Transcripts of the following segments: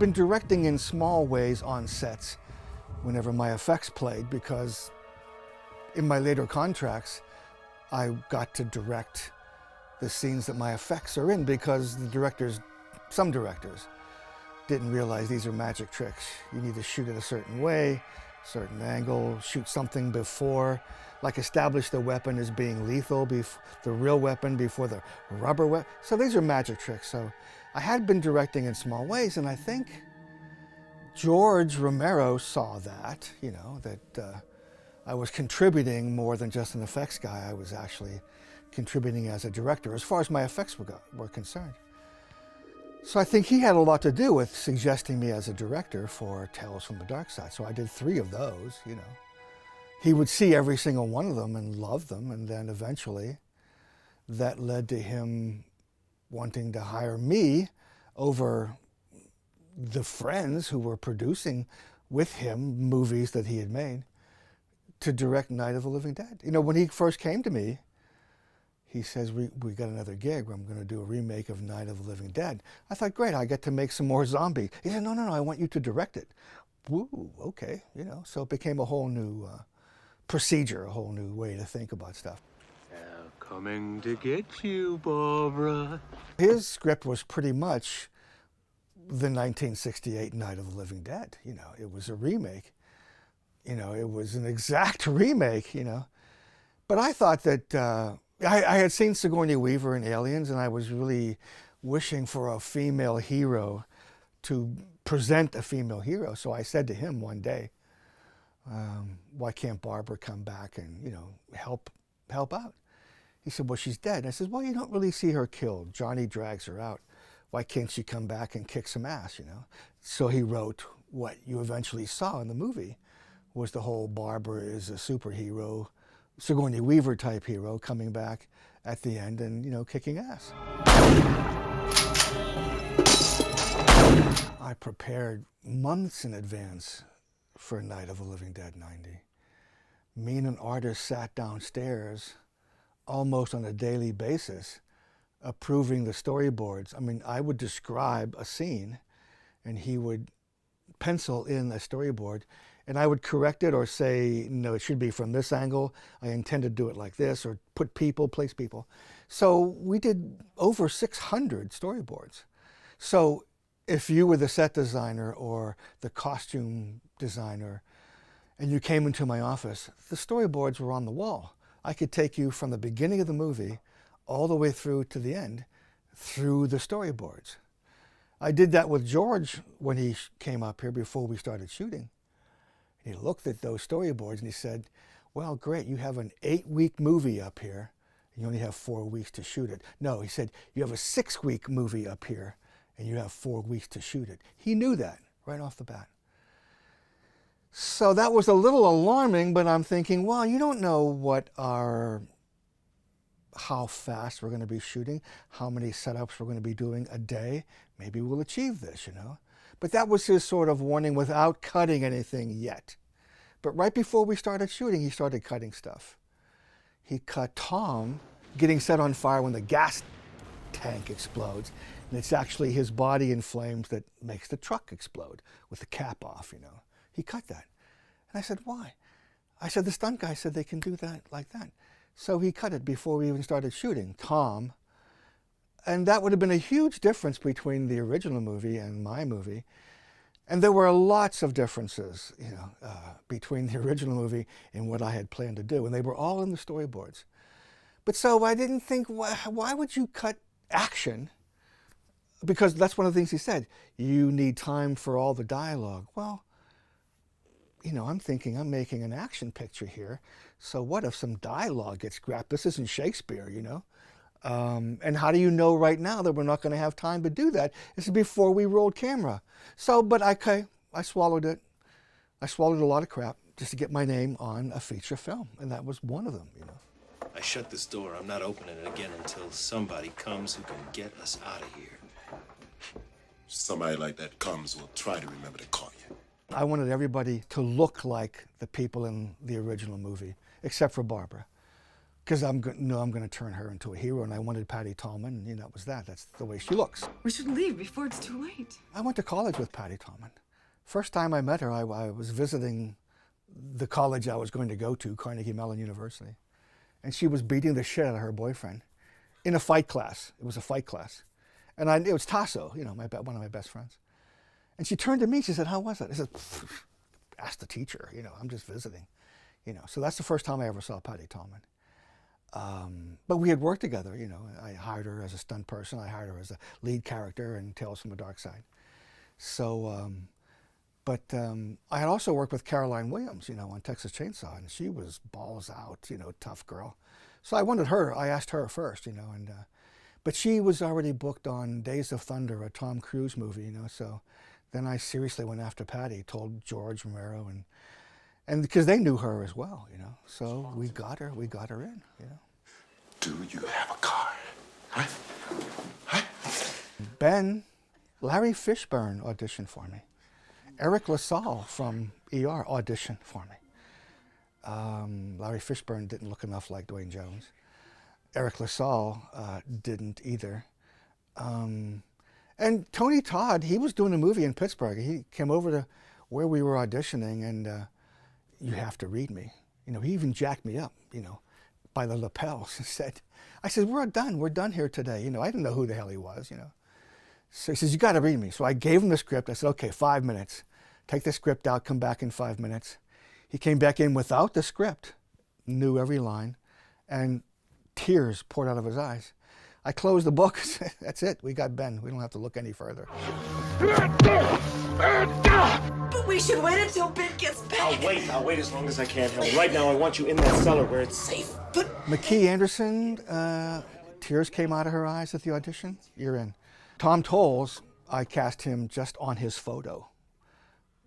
been directing in small ways on sets whenever my effects played, because in my later contracts, I got to direct the scenes that my effects are in, because the directors, some directors, didn't realize these are magic tricks. You need to shoot it a certain way, certain angle, shoot something before, like establish the weapon as being lethal, the real weapon before the rubber weapon. So these are magic tricks. So I had been directing in small ways, and I think George Romero saw that, that I was contributing more than just an effects guy. I was actually contributing as a director, as far as my effects were concerned. So I think he had a lot to do with suggesting me as a director for Tales from the Dark Side. So I did 3 of those, He would see every single one of them and love them, and then eventually that led to him wanting to hire me over the friends who were producing with him movies that he had made to direct Night of the Living Dead. When he first came to me, he says, we got another gig where I'm going to do a remake of Night of the Living Dead. I thought, great, I get to make some more zombie. He said, no, I want you to direct it. Woo, okay, So it became a whole new procedure, a whole new way to think about stuff. They're coming to get you, Barbara. His script was pretty much the 1968 Night of the Living Dead. It was a remake. It was an exact remake, But I thought that I had seen Sigourney Weaver in Aliens, and I was really wishing for a female hero, to present a female hero. So I said to him one day, why can't Barbara come back and, help out? He said, well, she's dead. And I said, well, you don't really see her killed. Johnny drags her out. Why can't she come back and kick some ass, So he wrote what you eventually saw in the movie, was the whole Barbara is a superhero, Sigourney Weaver type hero coming back at the end and, kicking ass. I prepared months in advance for Night of the Living Dead 90. Me and an artist sat downstairs almost on a daily basis, approving the storyboards. I mean, I would describe a scene and he would pencil in a storyboard, and I would correct it or say, no, it should be from this angle. I intend to do it like this, or put people, place people. So we did over 600 storyboards. So if you were the set designer or the costume designer and you came into my office, the storyboards were on the wall. I could take you from the beginning of the movie all the way through to the end through the storyboards. I did that with George when he came up here before we started shooting. He looked at those storyboards and he said, well, great, you have an 8-week movie up here. You only have 4 weeks to shoot it. No, he said, you have a 6-week movie up here and you have 4 weeks to shoot it. He knew that right off the bat. So that was a little alarming, but I'm thinking, well, you don't know how fast we're going to be shooting, how many setups we're going to be doing a day. Maybe we'll achieve this, But that was his sort of warning without cutting anything yet. But right before we started shooting, he started cutting stuff. He cut Tom getting set on fire when the gas tank explodes. And it's actually his body in flames that makes the truck explode with the cap off, He cut that. And I said, why? I said, the stunt guy said they can do that like that. So he cut it before we even started shooting, Tom. And that would have been a huge difference between the original movie and my movie. And there were lots of differences, between the original movie and what I had planned to do. And they were all in the storyboards. But so I didn't think, why would you cut action? Because that's one of the things he said. You need time for all the dialogue. Well, I'm thinking I'm making an action picture here. So what if some dialogue gets scrapped? This isn't Shakespeare, And how do you know right now that we're not going to have time to do that? This is before we rolled camera. So, but I swallowed it. I swallowed a lot of crap just to get my name on a feature film. And that was one of them, I shut this door. I'm not opening it again until somebody comes who can get us out of here. Somebody like that comes, will try to remember to call you. I wanted everybody to look like the people in the original movie, except for Barbara. because I'm going to turn her into a hero, and I wanted Patty Tallman. You know, it was that. That's the way she looks. We should leave before it's too late. I went to college with Patty Tallman. First time I met her, I was visiting the college I was going to go to, Carnegie Mellon University, and she was beating the shit out of her boyfriend in a fight class. It was a fight class, and it was Tasso, you know, one of my best friends. And she turned to me. She said, "How was it?" I said, "Ask the teacher. You know, I'm just visiting." You know, so that's the first time I ever saw Patty Tallman. But we had worked together, you know. I hired her as a stunt person. I hired her as a lead character in Tales from the Dark Side. So, I had also worked with Caroline Williams, you know, on Texas Chainsaw, and she was balls out, you know, tough girl. So I asked her first, you know, but she was already booked on Days of Thunder, a Tom Cruise movie, you know, so then I seriously went after Patty, told George Romero, and because they knew her as well, you know, so we got her in, you know. Do you have a car? Huh? Huh? Larry Fishburne auditioned for me. Eric LaSalle from ER auditioned for me. Larry Fishburne didn't look enough like Dwayne Jones. Eric LaSalle didn't either. And Tony Todd, he was doing a movie in Pittsburgh. He came over to where we were auditioning, and you have to read me. You know, he even jacked me up, you know, by the lapels and I said, we're done here today. You know, I didn't know who the hell he was, you know. So he says, you got to read me. So I gave him the script. I said, okay, 5 minutes. Take the script out, come back in 5 minutes. He came back in without the script, knew every line, and tears poured out of his eyes. I closed the book. That's it. We got Ben. We don't have to look any further. But we should wait until Ben gets back. I'll wait as long as I can. Hell, right now I want you in that cellar where it's safe. But McKee Anderson, tears came out of her eyes at the audition. You're in. Tom Tolles, I cast him just on his photo.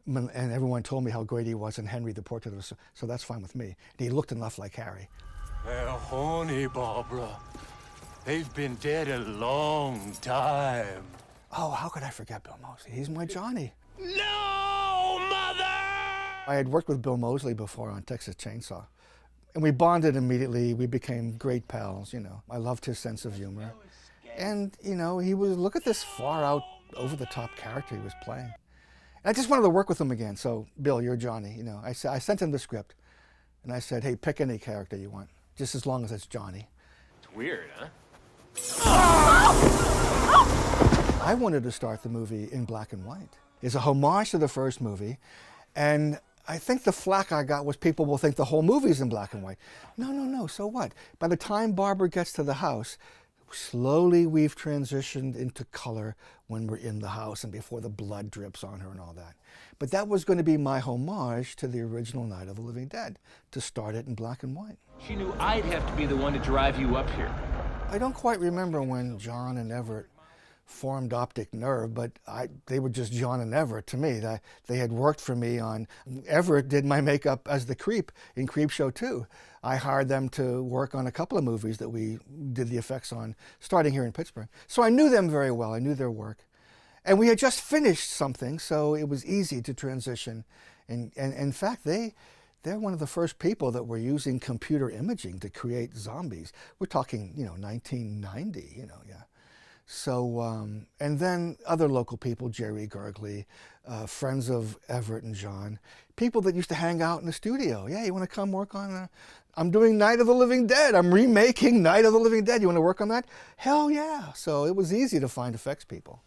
And everyone told me how great he was in Henry, the Portrait of a... So that's fine with me. And he looked enough like Harry. They're horny, Barbara. They've been dead a long time. Oh, how could I forget Bill Moseley? He's my Johnny. No, Mother! I had worked with Bill Moseley before on Texas Chainsaw. And we bonded immediately. We became great pals, you know. I loved his sense of humor. And, you know, look at this far out, over-the-top character he was playing. And I just wanted to work with him again. So, Bill, you're Johnny, you know. I sent him the script. And I said, hey, pick any character you want, just as long as it's Johnny. It's weird, huh? I wanted to start the movie in black and white. It's a homage to the first movie, and I think the flack I got was people will think the whole movie's in black and white. No, so what? By the time Barbara gets to the house, slowly we've transitioned into color when we're in the house and before the blood drips on her and all that. But that was going to be my homage to the original Night of the Living Dead, to start it in black and white. She knew I'd have to be the one to drive you up here. I don't quite remember when John and Everett formed Optic Nerve, but they were just John and Everett to me. They had worked for me on... Everett did my makeup as the Creep in Creepshow 2. I hired them to work on a couple of movies that we did the effects on, starting here in Pittsburgh. So I knew them very well. I knew their work. And we had just finished something, so it was easy to transition. And in fact, they're one of the first people that were using computer imaging to create zombies. We're talking, you know, 1990, you know, yeah. So, and then other local people, Jerry Gergley, friends of Everett and John, people that used to hang out in the studio. Yeah, you want to come work on, I'm doing Night of the Living Dead. I'm remaking Night of the Living Dead. You want to work on that? Hell yeah. So it was easy to find effects people.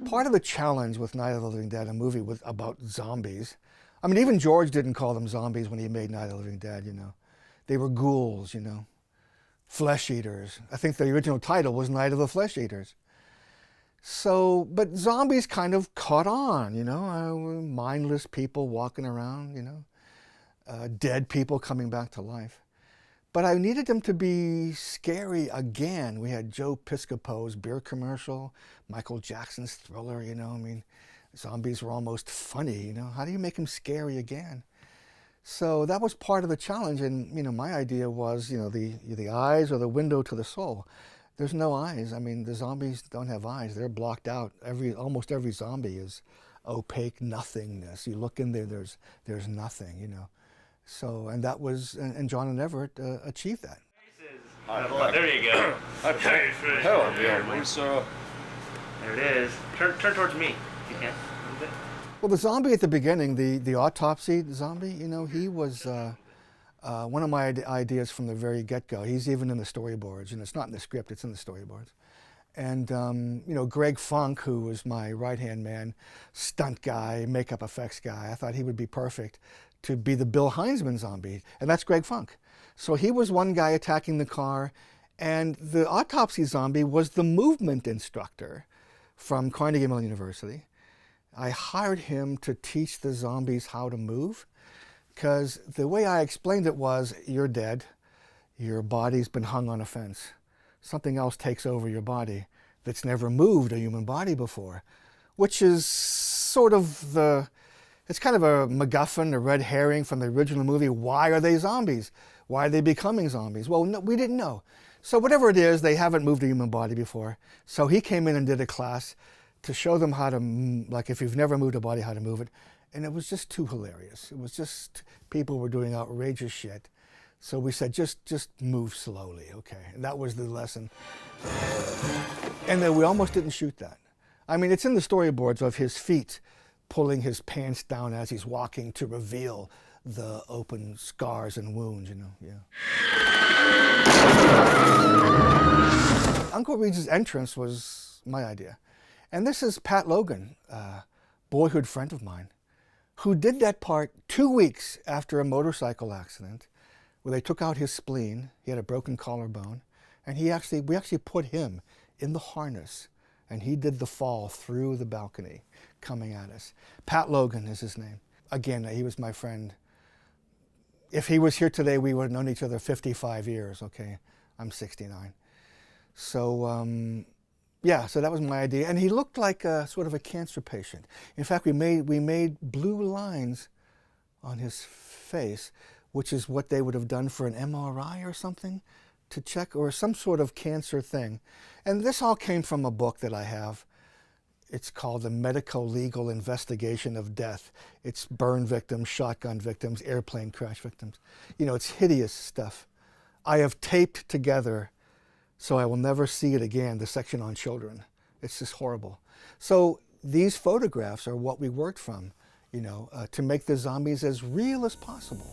Part of the challenge with Night of the Living Dead, a movie about zombies, I mean, even George didn't call them zombies when he made Night of the Living Dead, you know. They were ghouls, you know, flesh eaters. I think the original title was Night of the Flesh Eaters. So, but zombies kind of caught on, you know, mindless people walking around, you know, dead people coming back to life. But I needed them to be scary again. We had Joe Piscopo's beer commercial, Michael Jackson's Thriller, you know, I mean, zombies were almost funny, you know. How do you make them scary again? So that was part of the challenge, and, you know, my idea was, you know, the eyes are the window to the soul. There's no eyes. I mean, the zombies don't have eyes. They're blocked out. Almost every zombie is opaque nothingness. You look in there, there's nothing, you know. So, and that was, and John and Everett achieved that. There you go. Hello, dear. There it is. Turn towards me. You can. A little bit. Well, the zombie at the beginning, the autopsy zombie, you know, he was one of my ideas from the very get-go. He's even in the storyboards, and it's not in the script, it's in the storyboards. And, you know, Greg Funk, who was my right-hand man, stunt guy, makeup effects guy, I thought he would be perfect to be the Bill Heinzman zombie, and that's Greg Funk. So he was one guy attacking the car, and the autopsy zombie was the movement instructor from Carnegie Mellon University. I hired him to teach the zombies how to move, because the way I explained it was, you're dead, your body's been hung on a fence. Something else takes over your body that's never moved a human body before, which is sort of it's kind of a MacGuffin, a red herring from the original movie. Why are they zombies? Why are they becoming zombies? Well, no, we didn't know. So whatever it is, they haven't moved a human body before. So he came in and did a class to show them how to, like if you've never moved a body, how to move it. And it was just too hilarious. It was just, people were doing outrageous shit. So we said, just move slowly, okay? And that was the lesson. And then we almost didn't shoot that. I mean, it's in the storyboards of his feet pulling his pants down as he's walking to reveal the open scars and wounds, you know, yeah. Uncle Reese's entrance was my idea. And this is Pat Logan, a boyhood friend of mine, who did that part 2 weeks after a motorcycle accident where they took out his spleen. He had a broken collarbone, and we actually put him in the harness, and he did the fall through the balcony coming at us. Pat Logan is his name. Again, he was my friend. If he was here today, we would have known each other 55 years, okay? I'm 69. So, yeah, so that was my idea. And he looked like a sort of a cancer patient. In fact, we made blue lines on his face, which is what they would have done for an MRI or something to check, or some sort of cancer thing. And this all came from a book that I have. It's called The Medical Legal Investigation of Death. It's burn victims, shotgun victims, airplane crash victims. You know, it's hideous stuff. I have taped together, so I will never see it again, the section on children. It's just horrible. So these photographs are what we worked from, you know, to make the zombies as real as possible.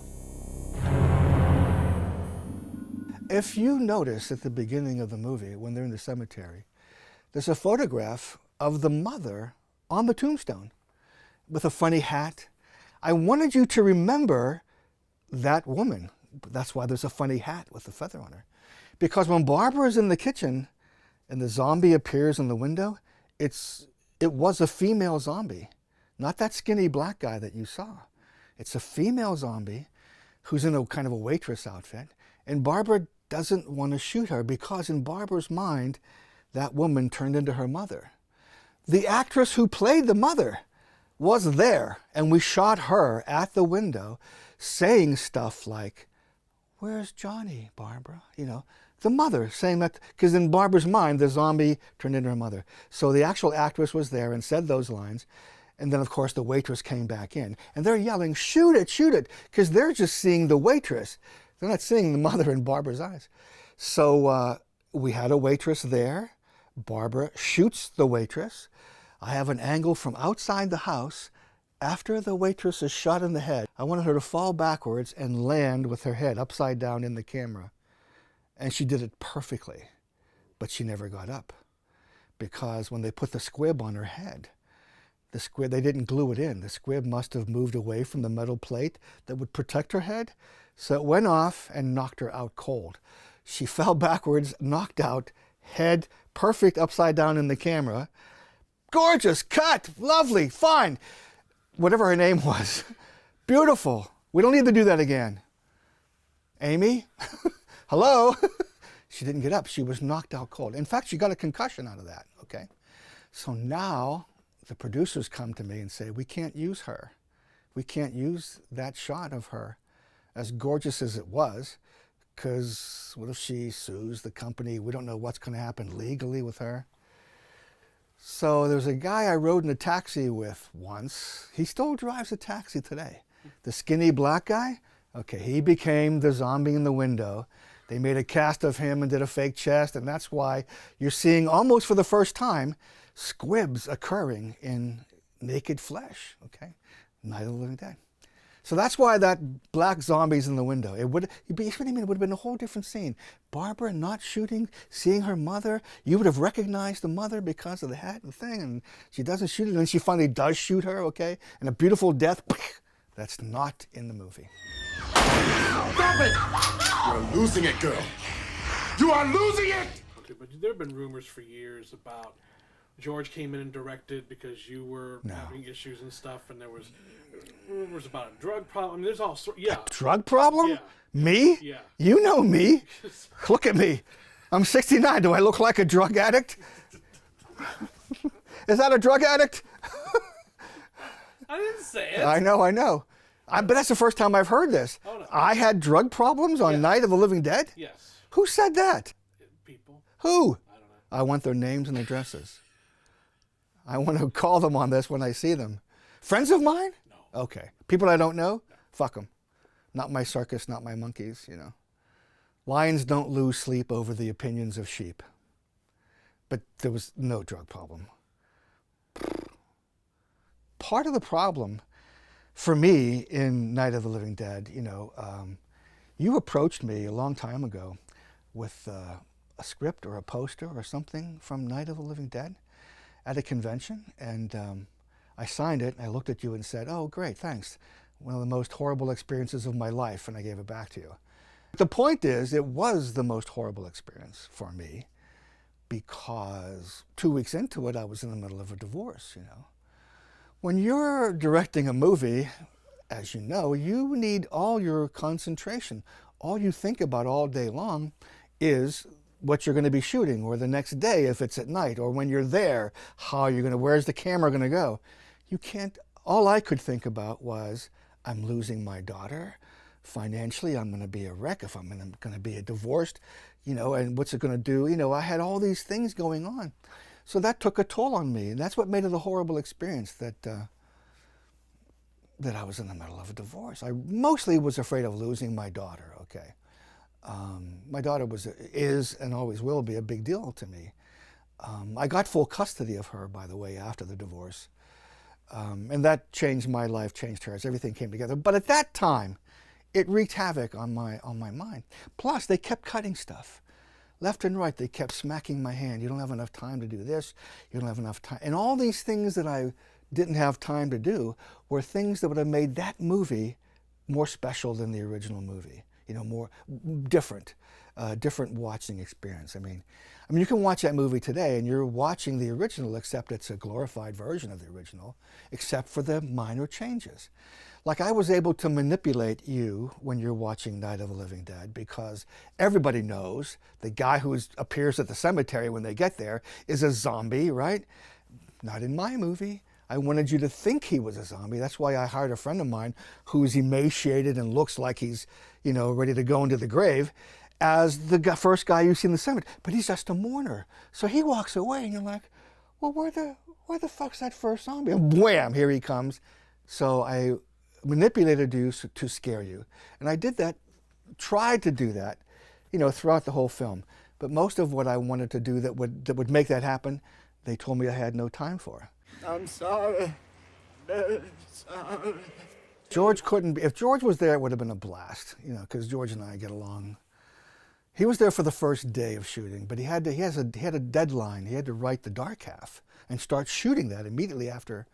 If you notice at the beginning of the movie, when they're in the cemetery, there's a photograph of the mother on the tombstone with a funny hat. I wanted you to remember that woman. That's why there's a funny hat with a feather on her. Because when Barbara is in the kitchen and the zombie appears in the window, it was a female zombie, not that skinny black guy that you saw. It's a female zombie who's in a kind of a waitress outfit, and Barbara doesn't want to shoot her because in Barbara's mind, that woman turned into her mother. The actress who played the mother was there, and we shot her at the window saying stuff like, "Where's Johnny, Barbara?" You know, the mother saying that, because in Barbara's mind, the zombie turned into her mother. So the actual actress was there and said those lines. And then, of course, the waitress came back in. And they're yelling, "Shoot it, shoot it," because they're just seeing the waitress. They're not seeing the mother in Barbara's eyes. So we had a waitress there. Barbara shoots the waitress. I have an angle from outside the house. After the waitress is shot in the head, I wanted her to fall backwards and land with her head upside down in the camera. And she did it perfectly. But she never got up. Because when they put the squib on her head, the squib, they didn't glue it in. The squib must have moved away from the metal plate that would protect her head. So it went off and knocked her out cold. She fell backwards, knocked out, head perfect upside down in the camera. Gorgeous, cut, lovely, fine. Whatever her name was. Beautiful. We don't need to do that again. Amy? Hello? She didn't get up. She was knocked out cold. In fact, she got a concussion out of that, okay? So now the producers come to me and say, we can't use her. We can't use that shot of her, as gorgeous as it was, because what if she sues the company? We don't know what's going to happen legally with her. So there's a guy I rode in a taxi with once. He still drives a taxi today. The skinny black guy, okay, he became the zombie in the window. They made a cast of him and did a fake chest, and that's why you're seeing almost for the first time squibs occurring in naked flesh, okay? Night of the Living Dead. So that's why that black zombie's in the window. It would have been a whole different scene. Barbara not shooting, seeing her mother. You would have recognized the mother because of the hat and thing, and she doesn't shoot it, and then she finally does shoot her, okay? And a beautiful death. That's not in the movie. Stop it! You're losing it, girl. You are losing it! Okay, but there have been rumors for years about George came in and directed because you were having issues and stuff, and there was rumors about a drug problem. I mean, there's all sorts. Yeah. A drug problem? Yeah. Me? Yeah. You know me. Look at me. I'm 69. Do I look like a drug addict? Is that a drug addict? I didn't say it. I know. But that's the first time I've heard this. Oh, no. I had drug problems on Night of the Living Dead? Yes. Who said that? People. Who? I don't know. I want their names and addresses. I want to call them on this when I see them. Friends of mine? No. Okay. People I don't know? No. Fuck them. Not my circus, not my monkeys, you know. Lions don't lose sleep over the opinions of sheep. But there was no drug problem. Part of the problem for me in Night of the Living Dead, you know, you approached me a long time ago with a script or a poster or something from Night of the Living Dead at a convention, and I signed it, and I looked at you and said, oh, great, thanks. One of the most horrible experiences of my life, and I gave it back to you. The point is, it was the most horrible experience for me because 2 weeks into it, I was in the middle of a divorce, you know. When you're directing a movie, as you know, you need all your concentration. All you think about all day long is what you're going to be shooting, or the next day if it's at night, or when you're there, how you're going to, where's the camera going to go? You can't, all I could think about was, I'm losing my daughter. Financially, I'm going to be a wreck if I'm going to be divorced, you know, and what's it going to do? You know, I had all these things going on. So that took a toll on me, and that's what made it a horrible experience, that I was in the middle of a divorce. I mostly was afraid of losing my daughter, okay? My daughter is and always will be a big deal to me. I got full custody of her, by the way, after the divorce. And that changed my life, changed hers. Everything came together. But at that time, it wreaked havoc on my mind. Plus, they kept cutting stuff. Left and right, they kept smacking my hand. You don't have enough time to do this. You don't have enough time. And all these things that I didn't have time to do were things that would have made that movie more special than the original movie. You know, more different watching experience. I mean, you can watch that movie today and you're watching the original, except it's a glorified version of the original, except for the minor changes. Like, I was able to manipulate you when you're watching Night of the Living Dead because everybody knows the guy who appears at the cemetery when they get there is a zombie, right? Not in my movie. I wanted you to think he was a zombie. That's why I hired a friend of mine who's emaciated and looks like he's, you know, ready to go into the grave as the first guy you see in the cemetery. But he's just a mourner. So he walks away and you're like, well, where the fuck's that first zombie? And wham, here he comes. So I manipulated you to scare you. And I did that, tried to do that, you know, throughout the whole film. But most of what I wanted to do that would make that happen, they told me I had no time for. I'm sorry. Very sorry. George couldn't be, if George was there, it would have been a blast, you know, because George and I get along. He was there for the first day of shooting, but he had a deadline. He had to write the dark half and start shooting that immediately after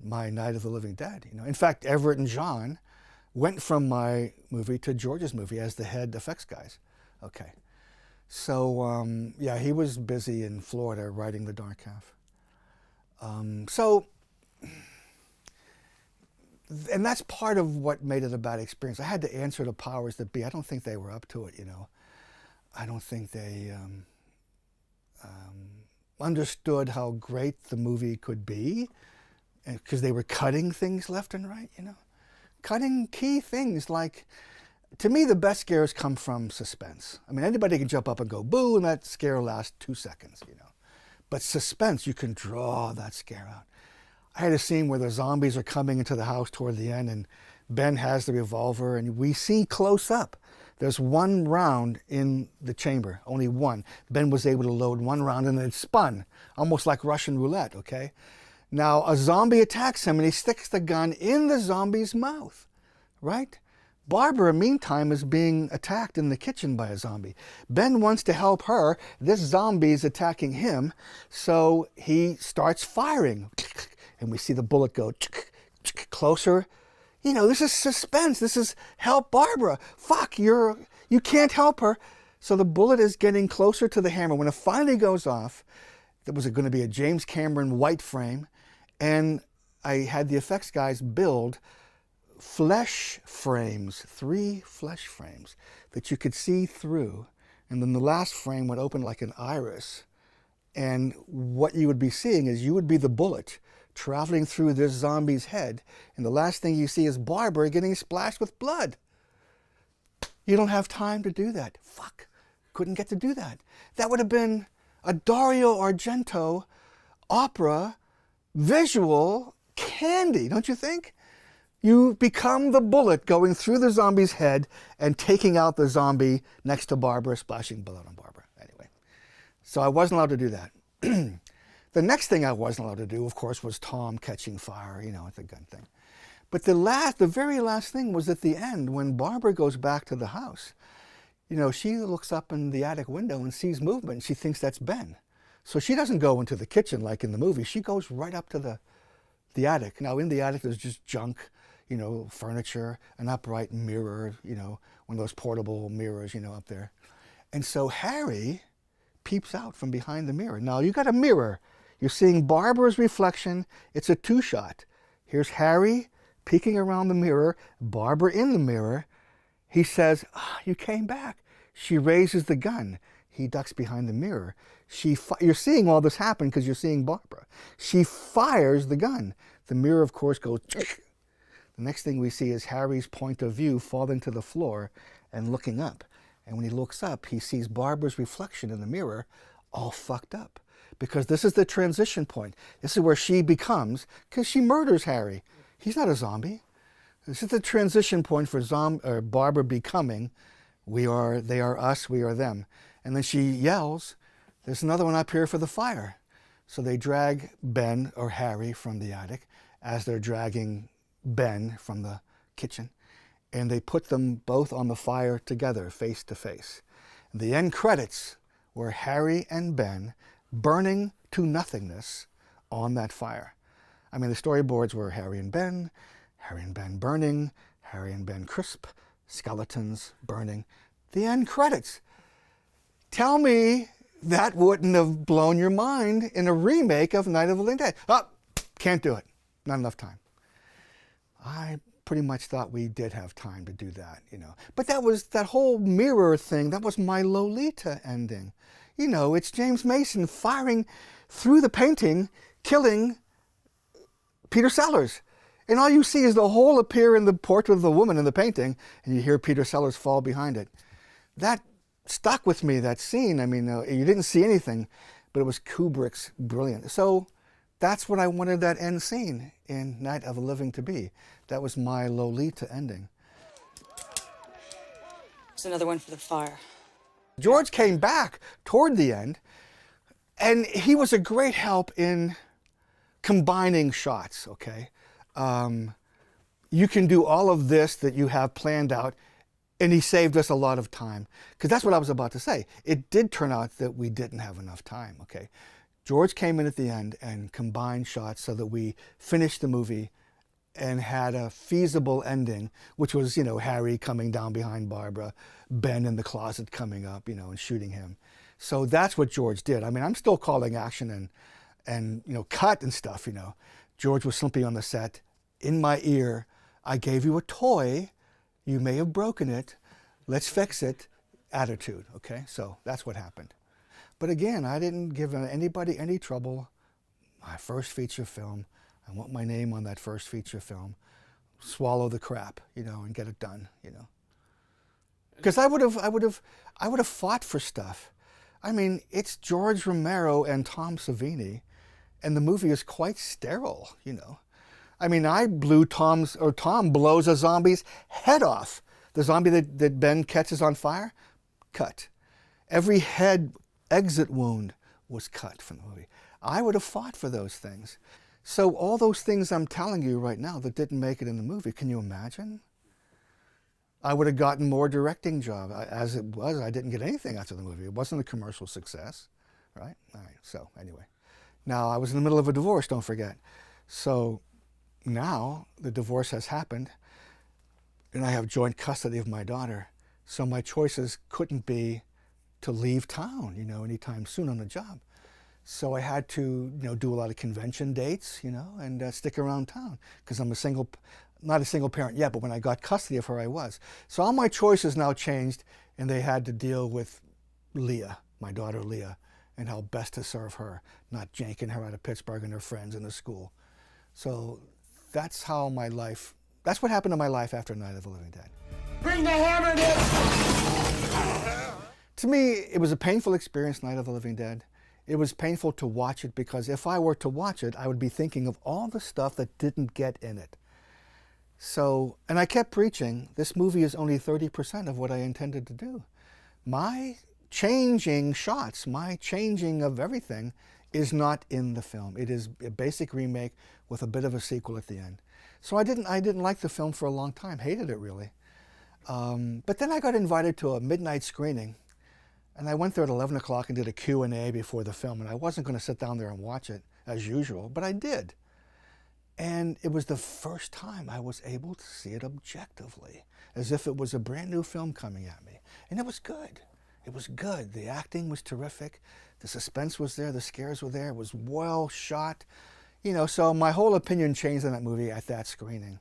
my Night of the Living Dead. You know, in fact, Everett and John went from my movie to George's movie as the head effects guys. Okay, so yeah, he was busy in Florida writing the dark half. And that's part of what made it a bad experience. I had to answer to powers that be. I don't think they were up to it, you know. I don't think they understood how great the movie could be, because they were cutting things left and right, you know. Cutting key things like, to me, the best scares come from suspense. I mean, anybody can jump up and go, boo, and that scare lasts 2 seconds, you know. But suspense, you can draw that scare out. I had a scene where the zombies are coming into the house toward the end, and Ben has the revolver, and we see close up. There's one round in the chamber, only one. Ben was able to load one round, and it spun, almost like Russian roulette, okay? Now, a zombie attacks him, and he sticks the gun in the zombie's mouth, right? Barbara, meantime, is being attacked in the kitchen by a zombie. Ben wants to help her. This zombie is attacking him, so he starts firing. And we see the bullet go closer. You know, this is suspense. This is help Barbara. Fuck, you can't help her. So the bullet is getting closer to the hammer. When it finally goes off, there was going to be a James Cameron white frame, and I had the effects guys build flesh frames, 3 flesh frames that you could see through. And then the last frame would open like an iris. And what you would be seeing is you would be the bullet traveling through this zombie's head. And the last thing you see is Barbara getting splashed with blood. You don't have time to do that. Fuck. Couldn't get to do that. That would have been a Dario Argento opera visual candy, don't you think? You become the bullet going through the zombie's head and taking out the zombie next to Barbara, splashing blood on Barbara. Anyway, so I wasn't allowed to do that. The next thing I wasn't allowed to do, of course, was Tom catching fire, you know, at the gun thing. But the very last thing was at the end when Barbara goes back to the house. You know, she looks up in the attic window and sees movement. She thinks that's Ben. So she doesn't go into the kitchen like in the movie. She goes right up to the attic. Now, in the attic, there's just junk, you know, furniture, an upright mirror, you know, one of those portable mirrors, you know, up there. And so Harry peeps out from behind the mirror. Now, you got a mirror. You're seeing Barbara's reflection. It's a 2-shot. Here's Harry peeking around the mirror, Barbara in the mirror. He says, you came back. She raises the gun. He ducks behind the mirror. You're seeing all this happen because you're seeing Barbara. She fires the gun. The mirror, of course, goes... The next thing we see is Harry's point of view falling to the floor and looking up. And when he looks up, he sees Barbara's reflection in the mirror all fucked up. Because this is the transition point. This is where she becomes, because she murders Harry. He's not a zombie. This is the transition point for Barbara becoming, they are us, we are them. And then she yells, there's another one up here for the fire. So they drag Ben or Harry from the attic as they're dragging Ben from the kitchen, and they put them both on the fire together, face to face. The end credits were Harry and Ben burning to nothingness on that fire. I mean, the storyboards were Harry and Ben burning, Harry and Ben crisp, skeletons burning. The end credits. Tell me that wouldn't have blown your mind in a remake of Night of the Living Dead. Oh, can't do it. Not enough time. I pretty much thought we did have time to do that, you know. But that whole mirror thing, that was my Lolita ending. You know, it's James Mason firing through the painting, killing Peter Sellers. And all you see is the hole appear in the portrait of the woman in the painting, and you hear Peter Sellers fall behind it. That stuck with me, that scene. I mean, you didn't see anything, but it was Kubrick's brilliant. So that's what I wanted that end scene in Night of the Living to be. That was my Lolita ending. There's another one for the fire. George came back toward the end, and he was a great help in combining shots, okay? You can do all of this that you have planned out, and he saved us a lot of time. Because that's what I was about to say. It did turn out that we didn't have enough time, okay? George came in at the end and combined shots so that we finished the movie and had a feasible ending, which was, you know, Harry coming down behind Barbara, Ben in the closet coming up, you know, and shooting him. So that's what George did. I mean, I'm still calling action and you know, cut and stuff, you know. George was simply on the set, in my ear, I gave you a toy, you may have broken it, let's fix it, attitude, okay? So that's what happened. But again, I didn't give anybody any trouble. My first feature film, I want my name on that first feature film. Swallow the crap, you know, and get it done, you know. Because I would have fought for stuff. I mean, it's George Romero and Tom Savini, and the movie is quite sterile, you know. I mean, Tom blows a zombie's head off. The zombie that Ben catches on fire, cut. Every head exit wound was cut from the movie. I would have fought for those things. So all those things I'm telling you right now that didn't make it in the movie, can you imagine? I would have gotten more directing job. As it was, I didn't get anything after the movie. It wasn't a commercial success, right? All right, so anyway. Now, I was in the middle of a divorce, don't forget. So now the divorce has happened, and I have joint custody of my daughter. So my choices couldn't be to leave town, you know, anytime soon on the job. So I had to, you know, do a lot of convention dates, you know, and stick around town because I'm not a single parent yet, but when I got custody of her, I was. So all my choices now changed, and they had to deal with Leah, my daughter Leah, and how best to serve her, not janking her out of Pittsburgh and her friends in the school. So that's how my life, that's what happened to my life after Night of the Living Dead. Bring the hammer, Nick! To me, it was a painful experience, Night of the Living Dead. It was painful to watch it because if I were to watch it, I would be thinking of all the stuff that didn't get in it. So, and I kept preaching, this movie is only 30% of what I intended to do. My changing shots, my changing of everything is not in the film. It is a basic remake with a bit of a sequel at the end. So I didn't like the film for a long time, hated it really. But then I got invited to a midnight screening, and I went there at 11 o'clock and did a Q&A before the film, and I wasn't going to sit down there and watch it as usual, but I did. And it was the first time I was able to see it objectively, as if it was a brand new film coming at me. And it was good. It was good. The acting was terrific. The suspense was there. The scares were there. It was well shot. You know, so my whole opinion changed on that movie at that screening.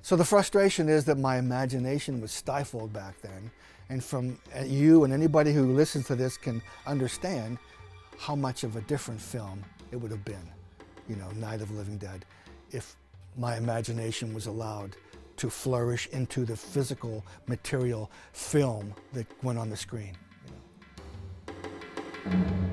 So the frustration is that my imagination was stifled back then. And from you and anybody who listens to this can understand how much of a different film it would have been, you know, Night of the Living Dead, if my imagination was allowed to flourish into the physical material film that went on the screen. You know.